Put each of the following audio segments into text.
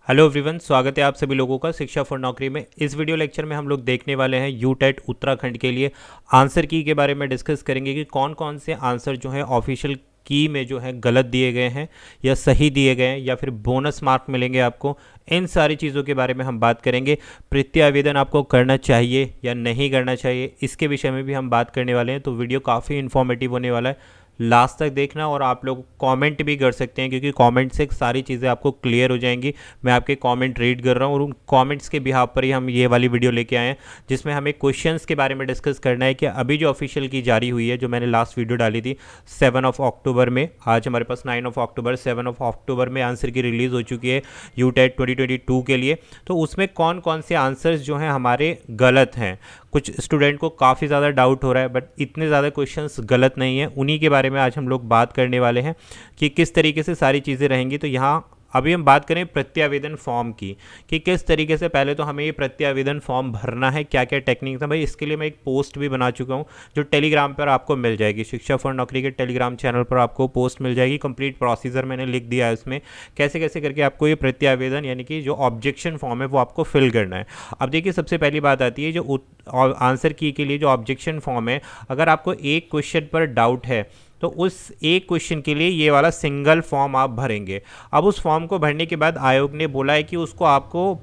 Hello everyone, स्वागत है आप सभी लोगों का शिक्षा फॉर नौकरी में। इस वीडियो लेक्चर में हम लोग देखने वाले हैं यूटेट उत्तराखंड के लिए आंसर की के बारे में डिस्कस करेंगे कि कौन कौन से आंसर जो है ऑफिशियल की में जो है गलत दिए गए हैं या सही दिए गए हैं या फिर बोनस मार्क मिलेंगे आपको। इन सारी चीज़ों के बारे में हम बात करेंगे। प्रत्यय आवेदन आपको करना चाहिए या नहीं करना चाहिए, इसके विषय में भी हम बात करने वाले हैं। तो वीडियो काफ़ी इन्फॉर्मेटिव होने वाला है, लास्ट तक देखना। और आप लोग कमेंट भी कर सकते हैं क्योंकि कमेंट से सारी चीज़ें आपको क्लियर हो जाएंगी। मैं आपके कमेंट रीड कर रहा हूँ और उन कमेंट्स के बिहाफ पर ही हम ये वाली वीडियो लेके आए हैं, जिसमें हमें क्वेश्चंस के बारे में डिस्कस करना है कि अभी जो ऑफिशियल की जारी हुई है, जो मैंने लास्ट वीडियो डाली थी 7 अक्टूबर में, आज हमारे पास 9 अक्टूबर, 7 अक्टूबर में आंसर की रिलीज़ हो चुकी है यूटेट 2022 के लिए। तो उसमें कौन कौन से आंसर्स जो हैं हमारे गलत हैं। कुछ स्टूडेंट को काफ़ी ज़्यादा डाउट हो रहा है, बट इतने ज़्यादा क्वेश्चंस गलत नहीं है। उन्हीं के बारे में आज हम लोग बात करने वाले हैं कि किस तरीके से सारी चीज़ें रहेंगी। तो यहाँ अभी हम बात करें प्रत्यावेदन फॉर्म की कि किस तरीके से पहले तो हमें ये प्रत्यावेदन फॉर्म भरना है, क्या क्या टेक्निक है भाई। इसके लिए मैं एक पोस्ट भी बना चुका हूँ जो टेलीग्राम पर आपको मिल जाएगी। शिक्षा फॉर नौकरी के टेलीग्राम चैनल पर आपको पोस्ट मिल जाएगी। कंप्लीट प्रोसीजर मैंने लिख दिया है उसमें, कैसे कैसे करके आपको ये प्रत्यावेदन यानी कि जो ऑब्जेक्शन फॉर्म है वो आपको फिल करना है। अब देखिए, सबसे पहली बात आती है जो आंसर की के लिए जो ऑब्जेक्शन फॉर्म है। अगर आपको एक क्वेश्चन पर डाउट है तो उस एक क्वेश्चन के लिए ये वाला सिंगल फॉर्म आप भरेंगे। अब उस फॉर्म को भरने के बाद आयोग ने बोला है कि उसको आपको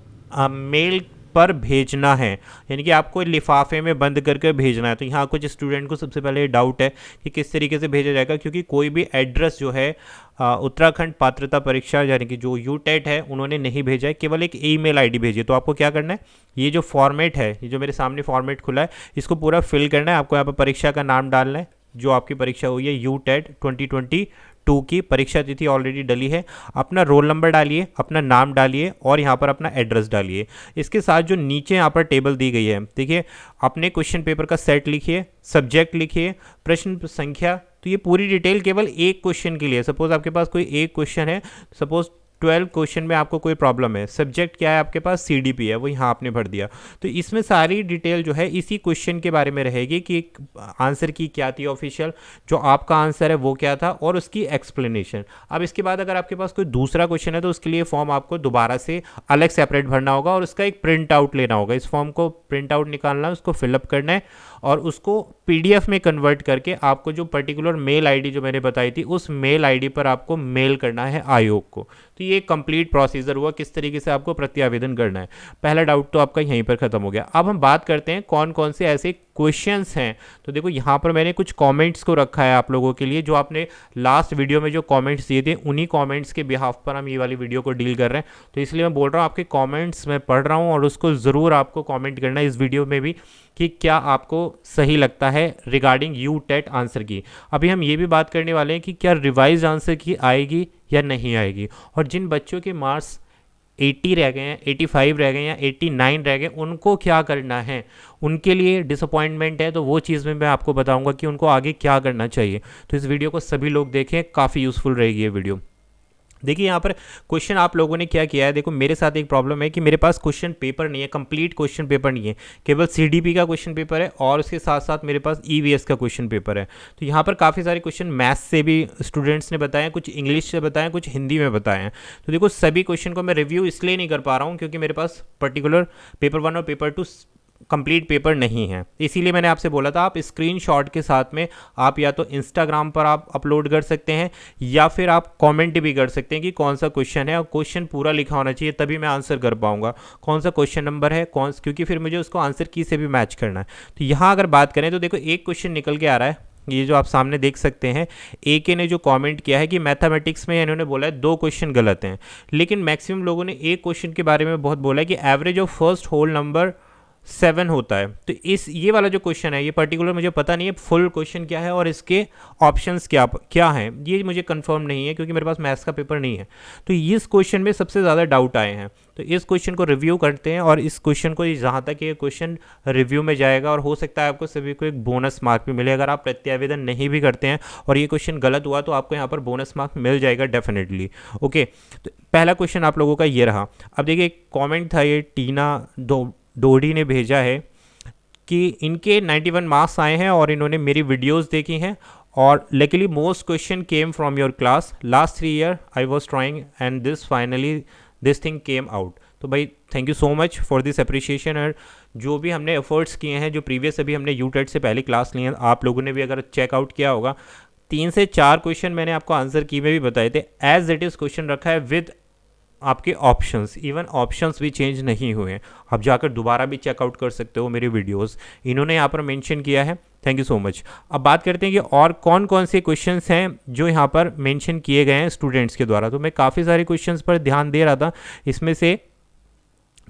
मेल पर भेजना है, यानी कि आपको लिफाफे में बंद करके भेजना है। तो यहाँ कुछ स्टूडेंट को सबसे पहले डाउट है कि किस तरीके से भेजा जाएगा, क्योंकि कोई भी एड्रेस जो है उत्तराखंड पात्रता परीक्षा यानी कि जो यूटेट है उन्होंने नहीं भेजा है, केवल एक ईमेल आईडी भेजी है। तो आपको क्या करना है, ये जो फॉर्मेट है, ये जो मेरे सामने फॉर्मेट खुला है, इसको पूरा फिल करना है। आपको यहाँ पर परीक्षा का नाम डालना है, जो आपकी परीक्षा हुई है यूटेट 2022 की परीक्षा तिथि ऑलरेडी डली है। अपना रोल नंबर डालिए, अपना नाम डालिए और यहाँ पर अपना एड्रेस डालिए। इसके साथ जो नीचे यहाँ पर टेबल दी गई है, देखिए, अपने क्वेश्चन पेपर का सेट लिखिए, सब्जेक्ट लिखिए, प्रश्न संख्या। तो ये पूरी डिटेल केवल एक क्वेश्चन के लिए। सपोज आपके पास कोई एक क्वेश्चन है, सपोज 12 क्वेश्चन में आपको कोई प्रॉब्लम है, सब्जेक्ट क्या है आपके पास, सीडीपी है, वो यहाँ आपने भर दिया। तो इसमें सारी डिटेल जो है इसी क्वेश्चन के बारे में रहेगी कि आंसर की क्या थी ऑफिशियल, जो आपका आंसर है वो क्या था और उसकी एक्सप्लेनेशन। अब इसके बाद अगर आपके पास कोई दूसरा क्वेश्चन है तो उसके लिए फॉर्म आपको दोबारा से अलग सेपरेट भरना होगा और उसका एक प्रिंट आउट लेना होगा। इस फॉर्म को प्रिंट आउट निकालना है, उसको फिलअप करना है और उसको पीडीएफ में कन्वर्ट करके आपको जो पर्टिकुलर मेल आईडी जो मैंने बताई थी उस मेल आईडी पर आपको मेल करना है आयोग को। तो ये कंप्लीट प्रोसीजर हुआ किस तरीके से आपको प्रत्यावेदन करना है। पहला डाउट तो आपका यहीं पर खत्म हो गया। अब हम बात करते हैं कौन कौन से ऐसे क्वेश्चंस हैं। तो देखो, यहाँ पर मैंने कुछ कमेंट्स को रखा है आप लोगों के लिए। जो आपने लास्ट वीडियो में जो कमेंट्स दिए थे, उन्हीं कमेंट्स के बिहाफ पर हम ये वाली वीडियो को डील कर रहे हैं। तो इसलिए मैं बोल रहा हूँ, आपके कमेंट्स मैं पढ़ रहा हूँ और उसको ज़रूर आपको कमेंट करना है इस वीडियो में भी कि क्या आपको सही लगता है रिगार्डिंग यूटेट आंसर की। अभी हम ये भी बात करने वाले हैं कि क्या रिवाइज आंसर की आएगी या नहीं आएगी। और जिन बच्चों के मार्क्स 80 रह गए हैं, 85 रह गए या 89 रह गए, उनको क्या करना है, उनके लिए डिसअपॉइंटमेंट है। तो वो चीज़ में मैं आपको बताऊंगा कि उनको आगे क्या करना चाहिए। तो इस वीडियो को सभी लोग देखें, काफ़ी यूज़फुल रहेगी ये वीडियो। देखिए, यहाँ पर क्वेश्चन आप लोगों ने क्या किया है। देखो, मेरे साथ एक प्रॉब्लम है कि मेरे पास क्वेश्चन पेपर नहीं है, कंप्लीट क्वेश्चन पेपर नहीं है, केवल सीडीपी का क्वेश्चन पेपर है और उसके साथ साथ मेरे पास ईवीएस का क्वेश्चन पेपर है। तो यहाँ पर काफ़ी सारे क्वेश्चन मैथ्स से भी स्टूडेंट्स ने बताए हैं, कुछ इंग्लिश से बताए हैं, कुछ हिंदी में बताए हैं। तो देखो, सभी क्वेश्चन को मैं रिव्यू इसलिए नहीं कर पा रहा हूँ क्योंकि मेरे पास पर्टिकुलर पेपर 1 और पेपर 2 कंप्लीट पेपर नहीं है। इसीलिए मैंने आपसे बोला था, आप स्क्रीनशॉट के साथ में आप या तो इंस्टाग्राम पर आप अपलोड कर सकते हैं या फिर आप कमेंट भी कर सकते हैं कि कौन सा क्वेश्चन है, और क्वेश्चन पूरा लिखा होना चाहिए, तभी मैं आंसर कर पाऊंगा कौन सा क्वेश्चन नंबर है क्योंकि फिर मुझे उसको आंसर की से भी मैच करना है। तो यहाँ अगर बात करें तो देखो, एक क्वेश्चन निकल के आ रहा है, ये जो आप सामने देख सकते हैं। एक ने जो कमेंट किया है कि मैथमेटिक्स में इन्होंने बोला है 2 क्वेश्चन गलत हैं, लेकिन मैक्सिमम लोगों ने एक क्वेश्चन के बारे में बहुत बोला है कि average of first whole number 7 होता है। तो ये वाला जो क्वेश्चन है, ये पर्टिकुलर मुझे पता नहीं है फुल क्वेश्चन क्या है और इसके ऑप्शंस क्या हैं, ये मुझे कंफर्म नहीं है क्योंकि मेरे पास मैथ्स का पेपर नहीं है। तो इस क्वेश्चन में सबसे ज़्यादा डाउट आए हैं। तो इस क्वेश्चन को रिव्यू करते हैं और इस क्वेश्चन को जहाँ तक ये क्वेश्चन रिव्यू में जाएगा, और हो सकता है आपको सभी को एक बोनस मार्क भी मिले। अगर आप प्रत्यावेदन नहीं भी करते हैं और ये क्वेश्चन गलत हुआ तो आपको यहाँ पर बोनस मार्क मिल जाएगा डेफिनेटली। ओके, तो पहला क्वेश्चन आप लोगों का ये रहा। अब देखिए, एक कॉमेंट था, ये टीना डोडी ने भेजा है कि इनके 91 मार्क्स आए हैं और इन्होंने मेरी वीडियोस देखी हैं और luckily most question came from your class last 3 year I was trying and this finally this thing came out. तो भाई thank you so much for this appreciation. और जो भी हमने एफर्ट्स किए हैं, जो प्रीवियस अभी हमने यूटेट से पहले क्लास लिए हैं, आप लोगों ने भी अगर चेकआउट किया होगा, 3 से 4 क्वेश्चन मैंने आपको आंसर की में भी बताए थे, एज इट इज़ क्वेश्चन रखा है विद आपके ऑप्शंस, इवन ऑप्शंस भी चेंज नहीं हुए हैं। आप जाकर दोबारा भी चेकआउट कर सकते हो मेरी वीडियोस, इन्होंने यहाँ पर मेंशन किया है। Thank you so much. अब बात करते हैं कि और कौन कौन से क्वेश्चंस हैं जो यहाँ पर मेंशन किए गए हैं स्टूडेंट्स के द्वारा। तो मैं काफ़ी सारे क्वेश्चंस पर ध्यान दे रहा था, इसमें से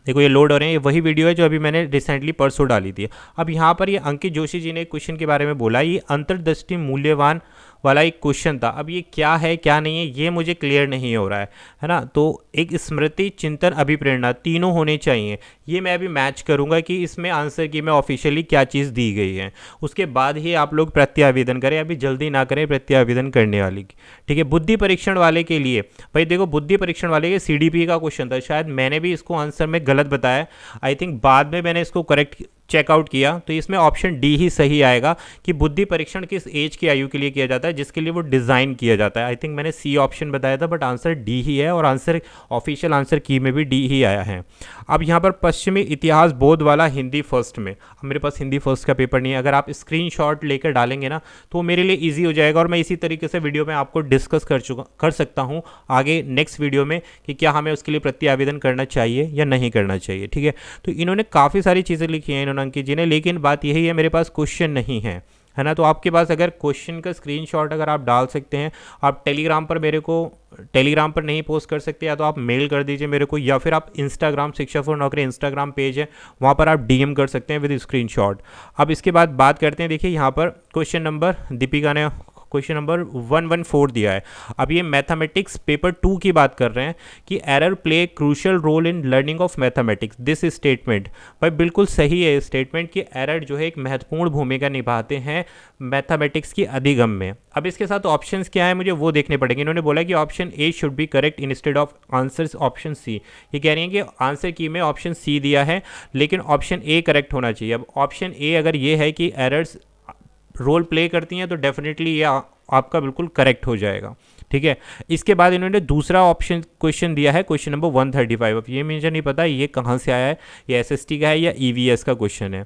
देखो ये लोड हो रहे हैं, ये वही वीडियो है जो अभी मैंने रिसेंटली परसों डाली थी। अब यहाँ पर ये अंकित जोशी जी ने एक क्वेश्चन के बारे में बोला, ये अंतर्दृष्टि मूल्यवान वाला एक क्वेश्चन था। अब ये क्या है क्या नहीं है ये मुझे क्लियर नहीं हो रहा है ना। तो एक स्मृति, चिंतन, अभिप्रेरणा तीनों होने चाहिए। ये मैं अभी मैच करूँगा कि इसमें आंसर की में ऑफिशियली क्या चीज़ दी गई है, उसके बाद ही आप लोग प्रत्यावेदन करें। अभी जल्दी ना करें प्रत्यावेदन करने वाली, ठीक है। बुद्धि परीक्षण वाले के लिए भाई देखो, बुद्धि परीक्षण वाले के CDP का क्वेश्चन था, शायद मैंने भी इसको आंसर में गलत बताया, आई थिंक बाद में मैंने इसको करेक्ट चेकआउट किया, तो इसमें ऑप्शन डी ही सही आएगा कि बुद्धि परीक्षण किस एज की आयु के लिए किया जाता है जिसके लिए वो डिज़ाइन किया जाता है। आई थिंक मैंने सी ऑप्शन बताया था, बट आंसर डी ही है, और आंसर ऑफिशियल आंसर की में भी डी ही आया है। अब यहाँ पर पश्चिमी इतिहास बोध वाला हिंदी फर्स्ट में, अब मेरे पास हिंदी फर्स्ट का पेपर नहीं है, अगर आप स्क्रीनशॉट लेकर डालेंगे ना तो मेरे लिए ईजी हो जाएगा, और मैं इसी तरीके से वीडियो में आपको डिस्कस कर सकता हूँ आगे नेक्स्ट वीडियो में कि क्या हमें उसके लिए प्रत्यावेदन करना चाहिए या नहीं करना चाहिए, ठीक है। तो इन्होंने काफ़ी सारी चीज़ें लिखी हैं इन्होंने अंकित जी ने, लेकिन बात यही है मेरे पास क्वेश्चन नहीं है, है ना। तो आपके पास अगर क्वेश्चन का स्क्रीनशॉट अगर आप डाल सकते हैं, आप टेलीग्राम पर मेरे को, टेलीग्राम पर नहीं पोस्ट कर सकते या तो आप मेल कर दीजिए मेरे को, या फिर आप इंस्टाग्राम, शिक्षा फॉर नौकरी इंस्टाग्राम पेज है वहाँ पर आप DM कर सकते हैं विद स्क्रीनशॉट। अब इसके बाद बात करते हैं, देखिए यहाँ पर क्वेश्चन नंबर, दीपिका ने क्वेश्चन नंबर 114 दिया है। अब ये मैथमेटिक्स पेपर 2 की बात कर रहे हैं कि error play crucial role in learning of mathematics, this statement. भाई बिल्कुल सही है स्टेटमेंट कि एरर जो है एक महत्वपूर्ण भूमिका निभाते हैं मैथमेटिक्स की अधिगम में। अब इसके साथ ऑप्शंस क्या है मुझे वो देखने पड़ेंगे। इन्होंने बोला कि option A should be correct instead of answer option C. ये कह रही हैं कि आंसर की में ऑप्शन सी दिया है लेकिन ऑप्शन ए करेक्ट होना चाहिए। अब ऑप्शन ए अगर ये है कि एरर्स रोल प्ले करती हैं तो डेफिनेटली ये आपका बिल्कुल करेक्ट हो जाएगा, ठीक है। इसके बाद इन्होंने दूसरा ऑप्शन क्वेश्चन दिया है, क्वेश्चन नंबर 135। अब ये मुझे नहीं पता ये कहाँ से आया है, ये SST का है या EVS का क्वेश्चन है,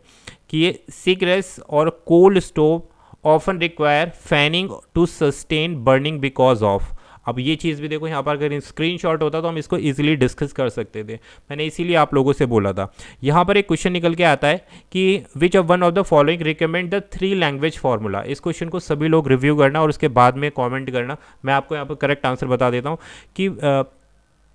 कि ये सिगरेट्स और cold stove often require fanning to sustain burning because of. अब ये चीज़ भी देखो यहाँ पर अगर स्क्रीनशॉट होता तो हम इसको इजीली डिस्कस कर सकते थे, मैंने इसीलिए आप लोगों से बोला था। यहाँ पर एक क्वेश्चन निकल के आता है कि which of one of the following recommend the 3 language formula. इस क्वेश्चन को सभी लोग रिव्यू करना और उसके बाद में कॉमेंट करना। मैं आपको यहाँ पर करेक्ट आंसर बता देता हूँ कि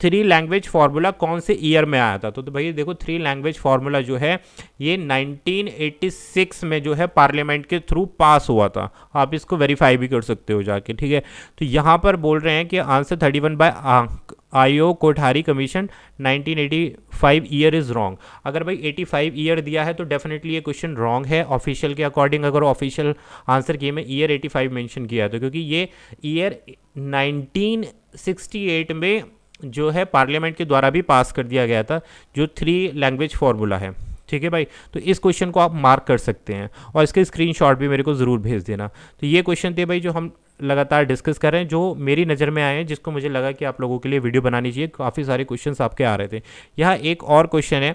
3 लैंग्वेज फार्मूला कौन से ईयर में आया था। तो भाई देखो 3 लैंग्वेज फार्मूला जो है ये 1986 में जो है पार्लियामेंट के थ्रू पास हुआ था। आप इसको वेरीफाई भी कर सकते हो जाके, ठीक है। तो यहाँ पर बोल रहे हैं कि आंसर 31 बाय आयो Kothari commission 1985 year is wrong. अगर भाई 85 ईयर दिया है तो डेफिनेटली ये क्वेश्चन रॉन्ग है ऑफिशियल के अकॉर्डिंग। अगर ऑफिशियल आंसर किए में ईयर 85 मेंशन किया है तो, क्योंकि ये ईयर 1968 में जो है पार्लियामेंट के द्वारा भी पास कर दिया गया था जो 3 लैंग्वेज फार्मूला है, ठीक है भाई। तो इस क्वेश्चन को आप मार्क कर सकते हैं और इसके स्क्रीनशॉट भी मेरे को ज़रूर भेज देना। तो ये क्वेश्चन थे भाई जो हम लगातार डिस्कस कर रहे हैं, जो मेरी नज़र में आए हैं, जिसको मुझे लगा कि आप लोगों के लिए वीडियो बनानी चाहिए। काफ़ी सारे क्वेश्चंस आपके आ रहे थे। यहाँ एक और क्वेश्चन है,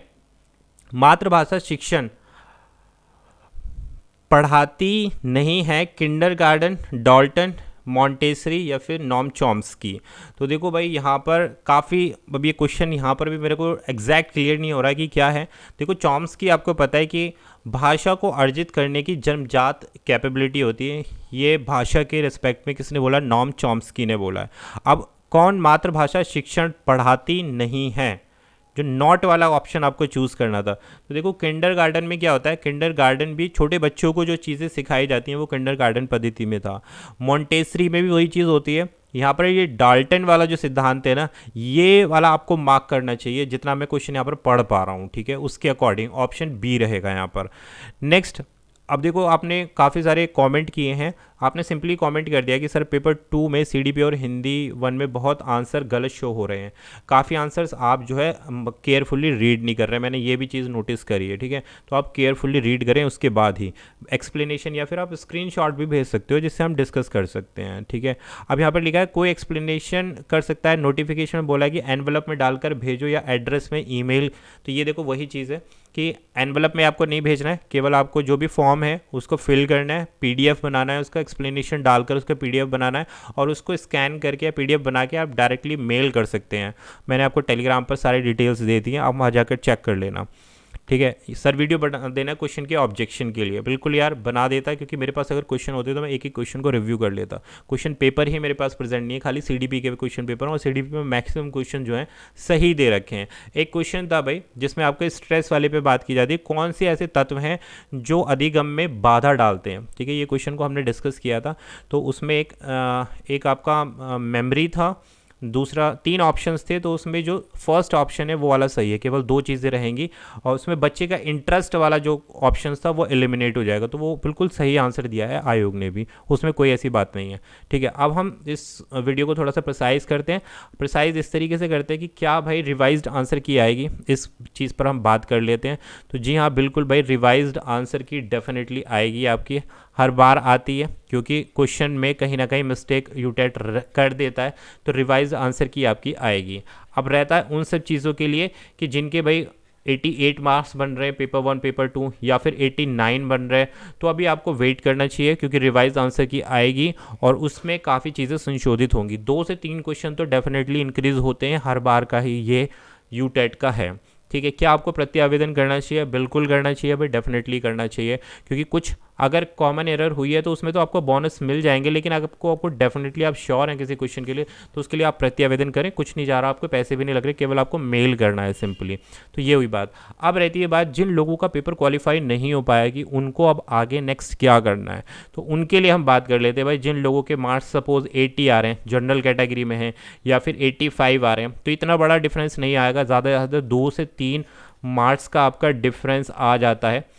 मातृभाषा शिक्षण पढ़ाती नहीं है किंडरगार्टन, डॉल्टन, मॉन्टेसरी या फिर नॉम चॉम्स्की। तो देखो भाई यहाँ पर काफ़ी, अब ये क्वेश्चन यहाँ पर भी मेरे को एग्जैक्ट क्लियर नहीं हो रहा है कि क्या है। देखो चॉम्स्की आपको पता है कि भाषा को अर्जित करने की जन्मजात कैपेबिलिटी होती है, ये भाषा के रिस्पेक्ट में किसने बोला, नॉम चॉम्स्की ने बोला है। अब कौन मातृभाषा शिक्षण पढ़ाती नहीं है, जो नॉट वाला ऑप्शन आपको चूज़ करना था। तो देखो किंडरगार्टन में क्या होता है, किंडरगार्टन भी छोटे बच्चों को जो चीज़ें सिखाई जाती हैं वो किंडरगार्टन पद्धति में था। मॉन्टेसरी में भी वही चीज़ होती है। यहाँ पर ये डाल्टन वाला जो सिद्धांत है ना, ये वाला आपको मार्क करना चाहिए जितना मैं क्वेश्चन यहाँ पर पढ़ पा रहा हूँ, ठीक है। उसके अकॉर्डिंग ऑप्शन बी रहेगा यहाँ पर। नेक्स्ट, अब देखो आपने काफ़ी सारे कमेंट किए हैं, आपने सिंपली कमेंट कर दिया कि सर पेपर 2 में सीडीपी और हिंदी 1 में बहुत आंसर गलत शो हो रहे हैं। काफ़ी आंसर्स आप जो है केयरफुली रीड नहीं कर रहे हैं, मैंने ये भी चीज़ नोटिस करी है, ठीक है। तो आप केयरफुली रीड करें, उसके बाद ही एक्सप्लेनेशन या फिर आप स्क्रीनशॉट भी भेज सकते हो जिससे हम डिस्कस कर सकते हैं, ठीक है। अब यहाँ पर लिखा है कोई एक्सप्लेनेशन कर सकता है, नोटिफिकेशन में बोला है कि एनवलप में डालकर भेजो या एड्रेस में ईमेल। तो ये देखो वही चीज़ है कि एनवलप में आपको नहीं भेजना है, केवल आपको जो भी फॉर्म है उसको फिल करना है, पीडीएफ बनाना है, उसका एक्सप्लेनेशन डालकर उसका पीडीएफ बनाना है और उसको स्कैन करके या पीडीएफ बना के आप डायरेक्टली मेल कर सकते हैं। मैंने आपको टेलीग्राम पर सारी डिटेल्स दे दी हैं, आप वहाँ जाकर चेक कर लेना, ठीक है। सर वीडियो बना देना क्वेश्चन के ऑब्जेक्शन के लिए, बिल्कुल यार बना देता, क्योंकि मेरे पास अगर क्वेश्चन होते तो मैं एक एक क्वेश्चन को रिव्यू कर लेता। क्वेश्चन पेपर ही मेरे पास प्रेजेंट नहीं है, खाली सीडीपी के क्वेश्चन पेपर, और सीडीपी में मैक्सिमम क्वेश्चन जो है सही दे रखे हैं। एक क्वेश्चन था भाई जिसमें आपके स्ट्रेस वाले पे बात की जाती है, कौन से ऐसे तत्व हैं जो अधिगम में बाधा डालते हैं, ठीक है। ये क्वेश्चन को हमने डिस्कस किया था। तो उसमें एक आपका मेमोरी था, दूसरा 3 ऑप्शंस थे, तो उसमें जो फर्स्ट ऑप्शन है वो वाला सही है, केवल 2 चीज़ें रहेंगी, और उसमें बच्चे का इंटरेस्ट वाला जो ऑप्शन था वो एलिमिनेट हो जाएगा। तो वो बिल्कुल सही आंसर दिया है आयोग ने भी, उसमें कोई ऐसी बात नहीं है, ठीक है। अब हम इस वीडियो को थोड़ा सा प्रिसाइज करते हैं। प्रिसाइज इस तरीके से करते हैं कि क्या भाई रिवाइज्ड आंसर की आएगी, इस चीज़ पर हम बात कर लेते हैं। तो जी हाँ, बिल्कुल भाई, रिवाइज्ड आंसर की डेफिनेटली आएगी आपकी, हर बार आती है, क्योंकि क्वेश्चन में कहीं ना कहीं मिस्टेक यूटेट कर देता है, तो रिवाइज आंसर की आपकी आएगी। अब रहता है उन सब चीज़ों के लिए कि जिनके भाई 88 मार्क्स बन रहे हैं पेपर 1 पेपर 2 या फिर 89 बन रहे हैं, तो अभी आपको वेट करना चाहिए, क्योंकि रिवाइज आंसर की आएगी और उसमें काफ़ी चीज़ें संशोधित होंगी। 2 से 3 क्वेश्चन तो डेफिनेटली इंक्रीज होते हैं, हर बार का ही ये यूटेट का है, ठीक है। क्या आपको प्रति आवेदन करना चाहिए? बिल्कुल करना चाहिए भाई, डेफिनेटली करना चाहिए, क्योंकि कुछ अगर कॉमन एरर हुई है तो उसमें तो आपको बोनस मिल जाएंगे, लेकिन आपको डेफिनेटली आप श्योर हैं किसी क्वेश्चन के लिए, तो उसके लिए आप प्रति आवेदन करें, कुछ नहीं जा रहा, आपको पैसे भी नहीं लग रहे, केवल आपको मेल करना है सिंपली। तो ये हुई बात। अब रहती है बात जिन लोगों का पेपर क्वालिफाई नहीं हो पाया कि उनको अब आगे नेक्स्ट क्या करना है, तो उनके लिए हम बात कर लेते हैं भाई। जिन लोगों के मार्क्स सपोज 80 आ रहे हैं, जनरल कैटेगरी में हैं, या फिर 85 आ रहे हैं, तो इतना बड़ा डिफरेंस नहीं आएगा, ज़्यादा से ज़्यादा 2 से 3 मार्क्स का आपका डिफरेंस आ जाता है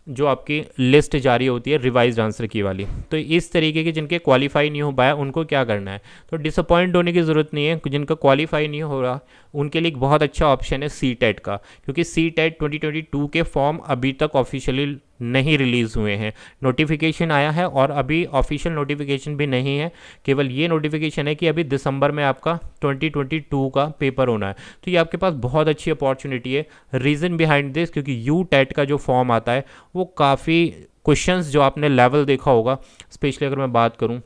जो आपकी लिस्ट जारी होती है रिवाइज्ड आंसर की वाली। तो इस तरीके के जिनके क्वालिफाई नहीं हो पाया उनको क्या करना है, तो डिसअपॉइंट होने की ज़रूरत नहीं है। जिनका क्वालिफाई नहीं हो रहा उनके लिए एक बहुत अच्छा ऑप्शन है सी टेट का, क्योंकि सी टेट 2022 के फॉर्म अभी तक ऑफिशियली नहीं रिलीज़ हुए हैं। नोटिफिकेशन आया है और अभी ऑफिशियल नोटिफिकेशन भी नहीं है, केवल ये नोटिफिकेशन है कि अभी दिसंबर में आपका 2022 का पेपर होना है। तो ये आपके पास बहुत अच्छी अपॉर्चुनिटी है। रीज़न बिहाइंड दिस, क्योंकि यू टेट का जो फॉर्म आता है वो काफ़ी क्वेश्चंस जो आपने लेवल देखा होगा, स्पेशली अगर मैं बात करूं,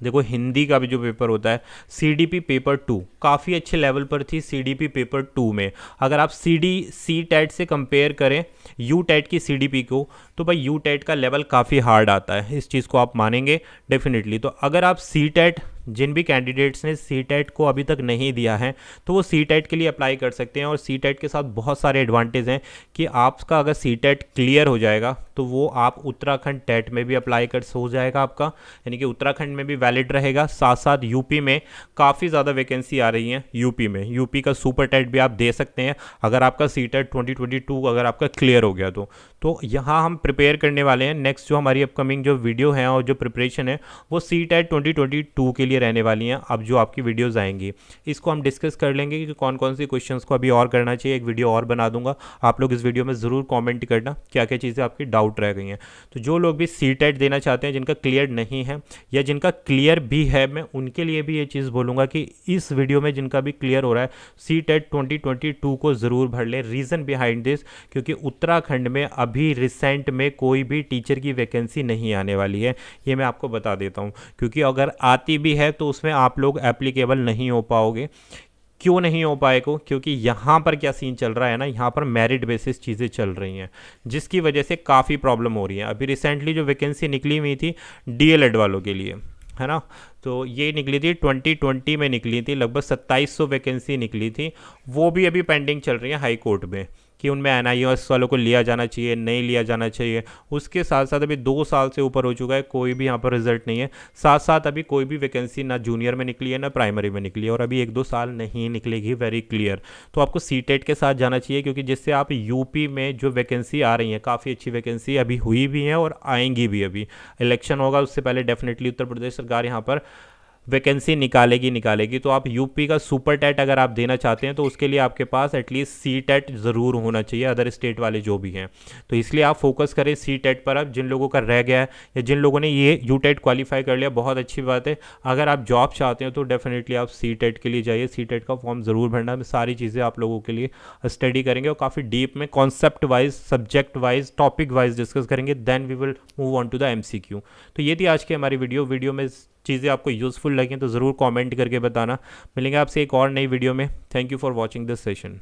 देखो हिंदी का भी जो पेपर होता है सीडीपी पेपर 2 काफ़ी अच्छे लेवल पर थी। सीडीपी पेपर 2 में अगर आप सी टेट से कंपेयर करें यू टेट की सीडीपी को, तो भाई यू टेट का लेवल काफ़ी हार्ड आता है, इस चीज़ को आप मानेंगे डेफिनेटली। तो अगर आप सी टेट, जिन भी कैंडिडेट्स ने सी टेट को अभी तक नहीं दिया है, तो वो सी टेट के लिए अप्लाई कर सकते हैं। और सी टेट के साथ बहुत सारे एडवांटेज हैं कि आपका अगर सी टेट क्लियर हो जाएगा तो वो आप उत्तराखंड टेट में भी अप्लाई कर हो जाएगा आपका, यानी कि उत्तराखंड में भी वैलिड रहेगा। साथ साथ यूपी में काफ़ी ज़्यादा वैकेंसी आ रही है, यूपी में, यूपी का सुपर टेट भी आप दे सकते हैं अगर आपका सी टेट 2022 अगर आपका क्लियर हो गया तो यहाँ हम प्रिपेयर करने वाले हैं। नेक्स्ट जो हमारी अपकमिंग जो वीडियो है और जो प्रिपरेशन है वो सी टेट 2022 के लिए रहने वाली हैं। अब जो आपकी वीडियोस आएंगी इसको हम डिस्कस कर लेंगे कि कौन कौन सी क्वेश्चंस को अभी और करना चाहिए, एक वीडियो और बना दूंगा। आप लोग इस वीडियो में ज़रूर कमेंट करना क्या क्या चीज़ें आपकी डाउट रह गई हैं। तो जो लोग भी सी टेट देना चाहते हैं, जिनका क्लियर नहीं है या जिनका क्लियर भी है, मैं उनके लिए भी ये चीज़ बोलूँगा कि इस वीडियो में जिनका भी क्लियर हो रहा है सी टेट 2022 को ज़रूर भर लें। रीज़न बिहाइंड दिस, क्योंकि उत्तराखंड में अभी रिसेंट में कोई भी टीचर की वैकेंसी नहीं आने वाली है, ये मैं आपको बता देता हूँ। क्योंकि अगर आती भी है तो उसमें आप लोग एप्लीकेबल नहीं हो पाओगे। क्यों नहीं हो पाएगा? क्योंकि यहाँ पर क्या सीन चल रहा है ना, यहाँ पर मेरिट बेसिस चीज़ें चल रही हैं, जिसकी वजह से काफ़ी प्रॉब्लम हो रही है। अभी रिसेंटली जो वैकेंसी निकली हुई थी डीएलएड वालों के लिए, है ना, तो ये निकली थी 2020 में निकली थी, लगभग 2700 वैकेंसी निकली थी, वो भी अभी पेंडिंग चल रही है हाई कोर्ट में कि उनमें NIOS वालों को लिया जाना चाहिए, नहीं लिया जाना चाहिए। उसके साथ साथ अभी 2 साल से ऊपर हो चुका है, कोई भी यहाँ पर रिजल्ट नहीं है। साथ साथ अभी कोई भी वैकेंसी ना जूनियर में निकली है ना प्राइमरी में निकली है, और अभी 1-2 साल नहीं निकलेगी, वेरी क्लियर। तो आपको सीटेट के साथ जाना चाहिए, क्योंकि जिससे आप यूपी में जो वैकेंसी आ रही हैं, काफ़ी अच्छी वैकेंसी अभी हुई भी हैं और आएंगी भी। अभी इलेक्शन होगा उससे पहले डेफिनेटली उत्तर प्रदेश सरकार यहाँ पर वैकेंसी निकालेगी। तो आप यूपी का सुपर टेट अगर आप देना चाहते हैं तो उसके लिए आपके पास एटलीस्ट सी टेट ज़रूर होना चाहिए, अदर स्टेट वाले जो भी हैं। तो इसलिए आप फोकस करें सी टेट पर। अब जिन लोगों का रह गया है या जिन लोगों ने ये यू टेट क्वालिफाई कर लिया, बहुत अच्छी बात है। अगर आप जॉब चाहते हैं तो डेफिनेटली आप सी टेट के लिए जाइए, सी टेट का फॉर्म ज़रूर भरना। मैं सारी चीज़ें आप लोगों के लिए स्टडी करेंगे और काफ़ी डीप में concept wise, subject wise, topic wise discuss करेंगे। Then we will move on to the MCQ। तो ये थी आज की हमारी वीडियो में चीज़ें आपको यूज़फुल लगें तो ज़रूर कमेंट करके बताना। मिलेंगे आपसे एक और नई वीडियो में। Thank you for watching this session.